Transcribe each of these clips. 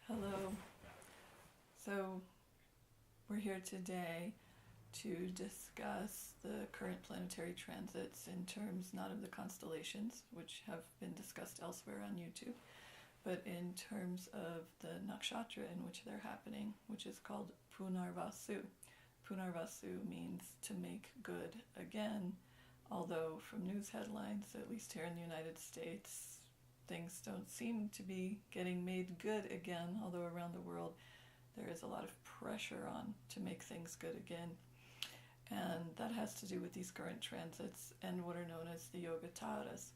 Hello. So, we're here today to discuss the current planetary transits in terms not of the constellations, which have been discussed elsewhere on YouTube, but in terms of the nakshatra in which they're happening, which is called Punarvasu. Punarvasu means to make good again, although from news headlines, at least here in the United States, things don't seem to be getting made good again, although around the world there is a lot of pressure on to make things good again. And that has to do with these current transits and what are known as the Yogataras.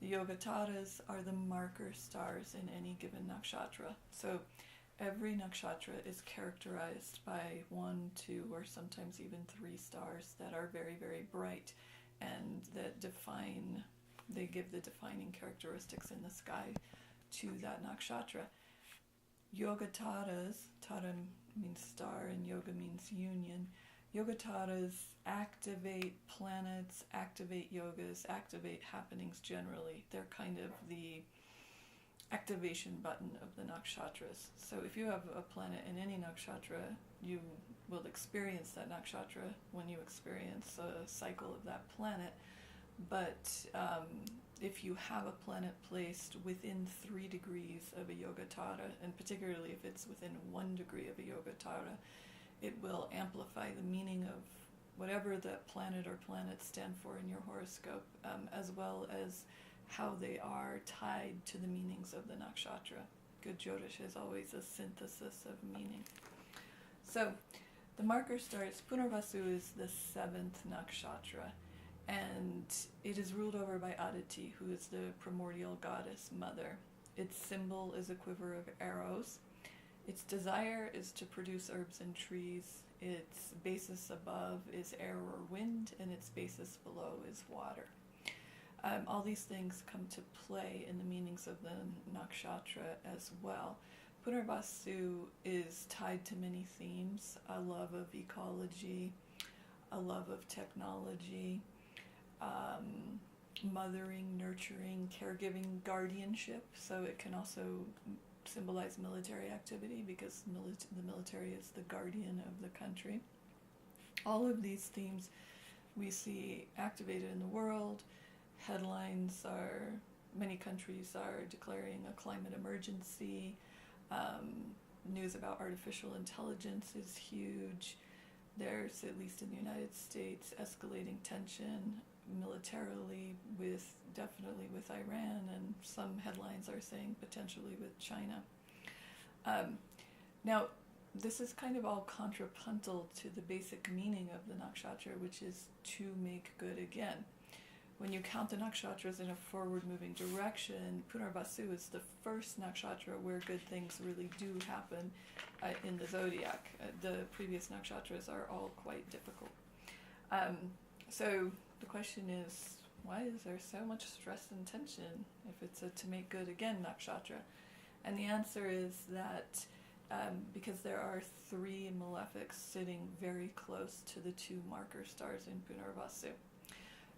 The Yogataras are the marker stars in any given nakshatra. So every nakshatra is characterized by 1, 2, or sometimes even 3 stars that are very, very bright and that they give the defining characteristics in the sky to that nakshatra. Yogataras, tara means star and yoga means union. Yogataras activate planets, activate yogas, activate happenings generally. They're kind of the activation button of the nakshatras. So if you have a planet in any nakshatra, you will experience that nakshatra when you experience a cycle of that planet. But if you have a planet placed within 3 degrees of a Yogatara, and particularly if it's within 1 degree of a Yogatara, it will amplify the meaning of whatever that planet or planets stand for in your horoscope, as well as how they are tied to the meanings of the nakshatra. Good Jyotish is always a synthesis of meaning. So the marker stars, Punarvasu is the 7th nakshatra, and it is ruled over by Aditi, who is the primordial goddess mother. Its symbol is a quiver of arrows. Its desire is to produce herbs and trees. Its basis above is air or wind, and its basis below is water. All these things come to play in the meanings of the nakshatra as well. Punarvasu is tied to many themes: a love of ecology, a love of technology, mothering, nurturing, caregiving, guardianship. So it can also symbolize military activity because the military is the guardian of the country. All of these themes we see activated in the world. Headlines are, many countries are declaring a climate emergency. News about artificial intelligence is huge. There's, at least in the United States, escalating tension militarily definitely with Iran, and some headlines are saying potentially with China. Now, this is kind of all contrapuntal to the basic meaning of the nakshatra, which is to make good again. When you count the nakshatras in a forward-moving direction, Punarvasu is the first nakshatra where good things really do happen in the zodiac. The previous nakshatras are all quite difficult. So the question is, why is there so much stress and tension if it's a to make good again nakshatra? And the answer is that because there are 3 malefics sitting very close to the 2 marker stars in Punarvasu.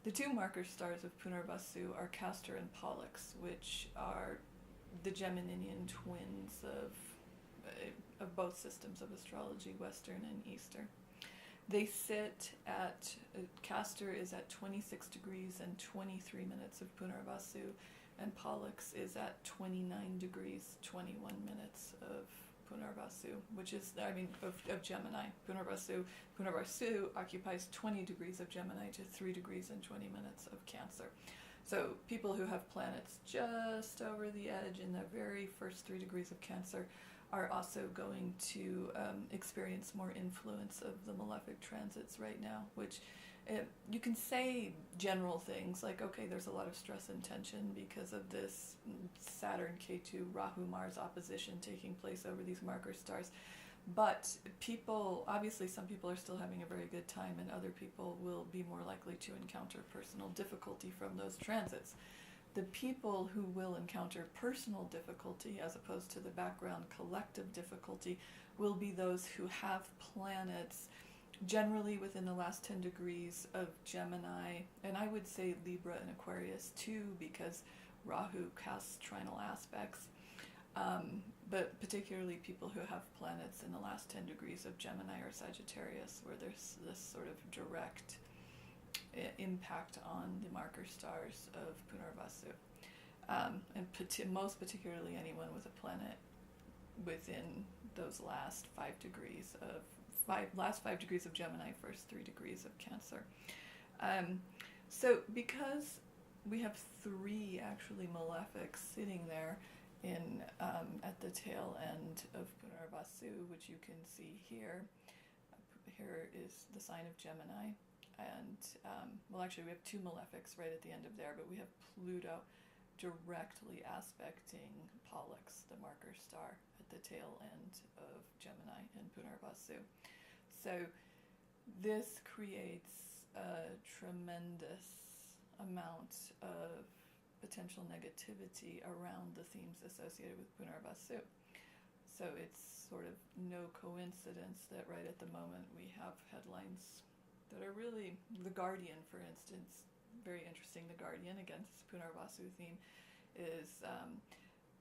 The 2 marker stars of Punarvasu are Castor and Pollux, which are the Geminian twins of both systems of astrology, Western and Eastern. They sit at, Castor is at 26 degrees and 23 minutes of Punarvasu, and Pollux is at 29 degrees, 21 minutes of Punarvasu, which is, of Gemini. Punarvasu occupies 20 degrees of Gemini to 3 degrees and 20 minutes of Cancer. So people who have planets just over the edge in the very first 3 degrees of Cancer are also going to experience more influence of the malefic transits right now, which you can say general things like, okay, there's a lot of stress and tension because of this Saturn K2 Rahu Mars opposition taking place over these marker stars. But obviously some people are still having a very good time, and other people will be more likely to encounter personal difficulty from those transits. The people who will encounter personal difficulty, as opposed to the background collective difficulty, will be those who have planets generally within the last 10 degrees of Gemini, and I would say Libra and Aquarius too, because Rahu casts trinal aspects. But particularly people who have planets in the last 10 degrees of Gemini or Sagittarius, where there's this sort of direct impact on the marker stars of Punarvasu. And most particularly anyone with a planet within those last 5 degrees of last 5 degrees of Gemini, first 3 degrees of Cancer. So because we have 3 actually malefics sitting there in at the tail end of Punarvasu, which you can see here. Here is the sign of Gemini, and well, actually we have 2 malefics right at the end of there, but we have Pluto directly aspecting Pollux, the marker star, at the tail end of Gemini in Punarvasu. So this creates a tremendous amount of potential negativity around the themes associated with Punarvasu. So it's sort of no coincidence that right at the moment we have headlines that are really, The Guardian, for instance, very interesting. The Guardian, against this Punarvasu theme, is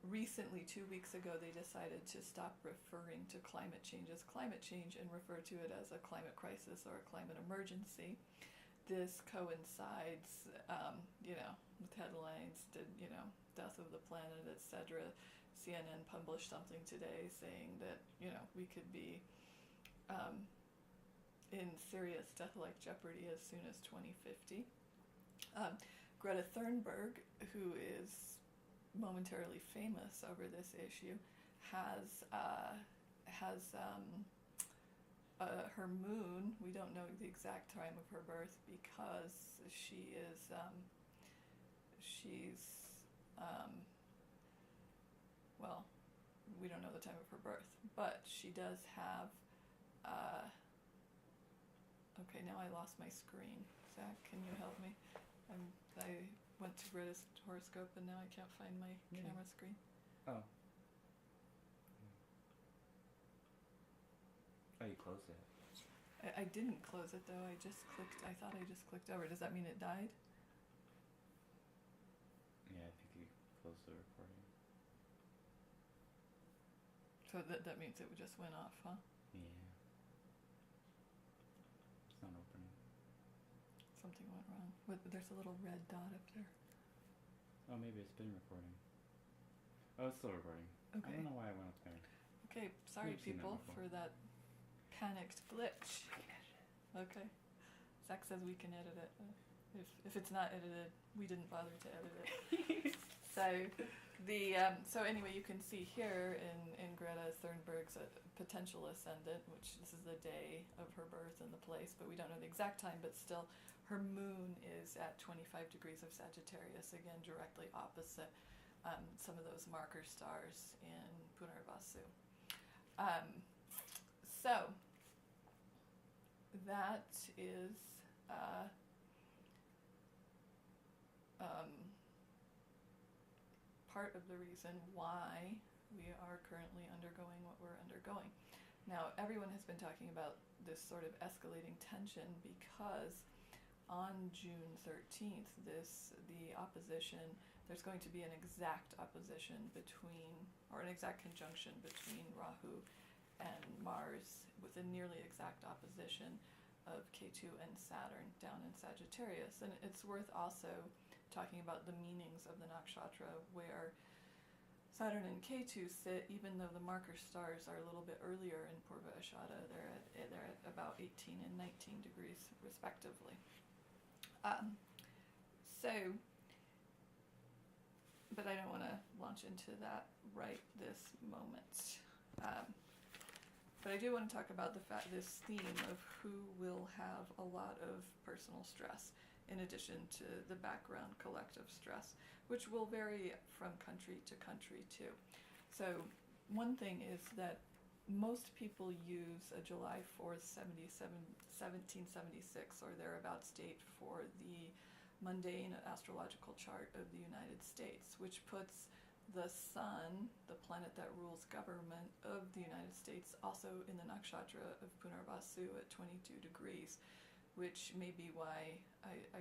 recently, 2 weeks ago, they decided to stop referring to climate change as climate change and refer to it as a climate crisis or a climate emergency. This coincides, with headlines, death of the planet, etc. CNN published something today saying that, we could be in serious death-like jeopardy as soon as 2050. Greta Thunberg, who is momentarily famous over this issue, has her moon. We don't know the exact time of her birth because we don't know the time of her birth, but she does have. Okay, now I lost my screen. Zach, can you help me? I went to Greta's horoscope and now I can't find my camera screen. Oh. Oh, you closed it. I didn't close it though. I thought I just clicked over. Does that mean it died? Yeah, I think you closed the recording. So that means it just went off, huh? Yeah. It's not opening. Something went wrong. There's a little red dot up there. Oh, maybe it's been recording. Oh, it's still recording. Okay. I don't know why I went up there. Okay, sorry We've seen that people before. for that panicked glitch. Okay. Zach says we can edit it. If it's not edited, we didn't bother to edit it. So anyway, you can see here in Greta Thunberg's potential ascendant, which this is the day of her birth and the place, but we don't know the exact time, but still her moon is at 25 degrees of Sagittarius, again directly opposite some of those marker stars in Punarvasu. So that is part of the reason why we are currently undergoing what we're undergoing. Now, everyone has been talking about this sort of escalating tension because on June 13th, the opposition, there's going to be an exact opposition an exact conjunction between Rahu and Mars, with a nearly exact opposition of Ketu and Saturn down in Sagittarius. And it's worth also talking about the meanings of the nakshatra, where Saturn and Ketu sit, even though the marker stars are a little bit earlier in Purva Ashada. They're at about 18 and 19 degrees respectively. But I don't want to launch into that right this moment. But I do want to talk about this theme of who will have a lot of personal stress, in addition to the background collective stress, which will vary from country to country too. So one thing is that most people use a July 4th, 1776 or thereabouts date for the mundane astrological chart of the United States, which puts the sun, the planet that rules government of the United States, also in the nakshatra of Punarvasu at 22 degrees, which may be why I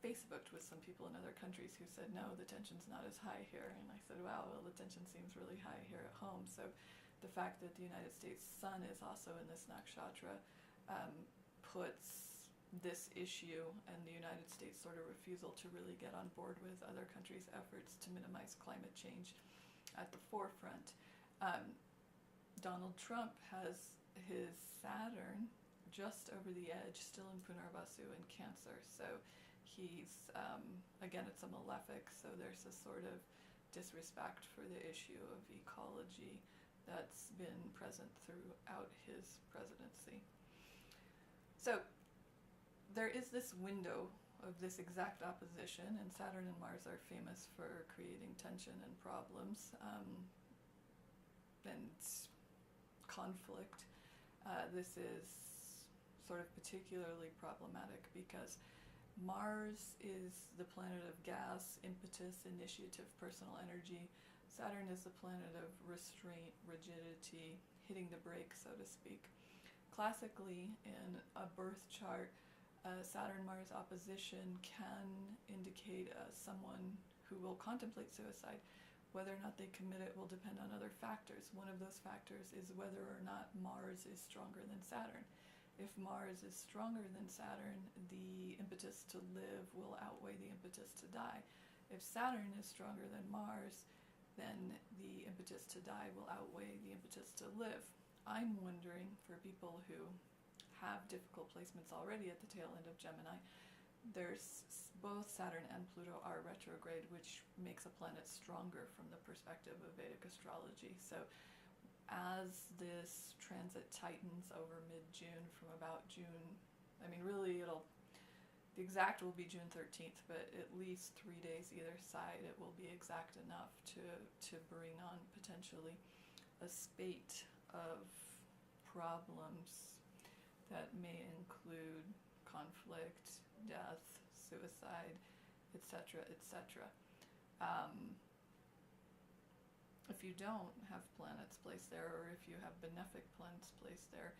Facebooked with some people in other countries who said, no, the tension's not as high here. And I said, wow, well, the tension seems really high here at home. So the fact that the United States sun is also in this nakshatra puts this issue and the United States sort of refusal to really get on board with other countries' efforts to minimize climate change at the forefront. Donald Trump has his Saturn just over the edge, still in Punarvasu in Cancer. So he's, again, it's a malefic, so there's a sort of disrespect for the issue of ecology that's been present throughout his presidency. So there is this window of this exact opposition, and Saturn and Mars are famous for creating tension and problems and conflict. This is sort of particularly problematic because Mars is the planet of gas, impetus, initiative, personal energy. Saturn is the planet of restraint, rigidity, hitting the brake, so to speak. Classically, in a birth chart, Saturn-Mars opposition can indicate someone who will contemplate suicide. Whether or not they commit it will depend on other factors. One of those factors is whether or not Mars is stronger than Saturn. If Mars is stronger than Saturn, the impetus to live will outweigh the impetus to die. If Saturn is stronger than Mars, then the impetus to die will outweigh the impetus to live. I'm wondering, for people who have difficult placements already at the tail end of Gemini, there's both Saturn and Pluto are retrograde, which makes a planet stronger from the perspective of Vedic astrology. So as this transit tightens over mid-June, from about June, I mean, really the exact will be June 13th, but at least 3 days either side, it will be exact enough to bring on potentially a spate of problems that may include conflict, death, suicide, etc., etc. If you don't have planets placed there, or if you have benefic planets placed there,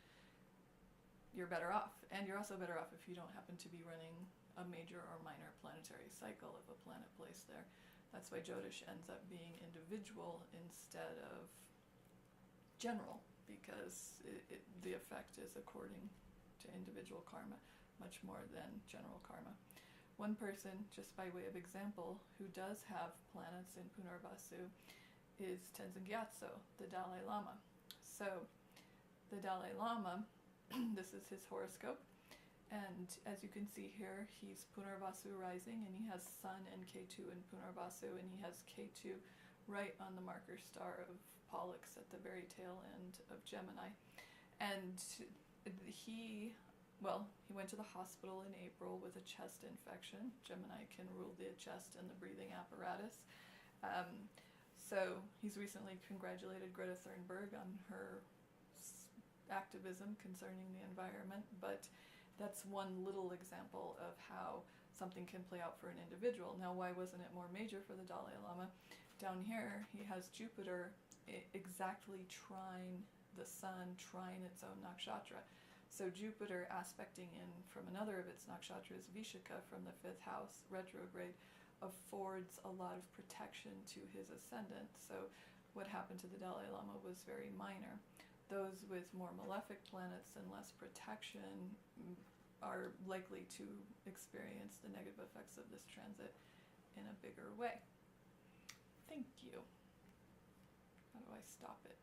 you're better off. And you're also better off if you don't happen to be running a major or minor planetary cycle of a planet placed there. That's why Jyotish ends up being individual instead of general, because the effect is according to individual karma much more than general karma. One person, just by way of example, who does have planets in Punarvasu is Tenzin Gyatso, the Dalai Lama. So the Dalai Lama, this is his horoscope, and as you can see here, he's Punarvasu rising, and he has Sun and Ketu in Punarvasu, and he has Ketu right on the marker star of Pollux at the very tail end of Gemini. And he went to the hospital in April with a chest infection. Gemini can rule the chest and the breathing apparatus. So he's recently congratulated Greta Thunberg on her activism concerning the environment, but that's one little example of how something can play out for an individual. Now, why wasn't it more major for the Dalai Lama? Down here, he has Jupiter exactly trine the sun, trine its own nakshatra. So Jupiter aspecting in from another of its nakshatras, Vishaka, from the 5th house, retrograde, affords a lot of protection to his ascendant. So what happened to the Dalai Lama was very minor. Those with more malefic planets and less protection are likely to experience the negative effects of this transit in a bigger way. Thank you. How do I stop it?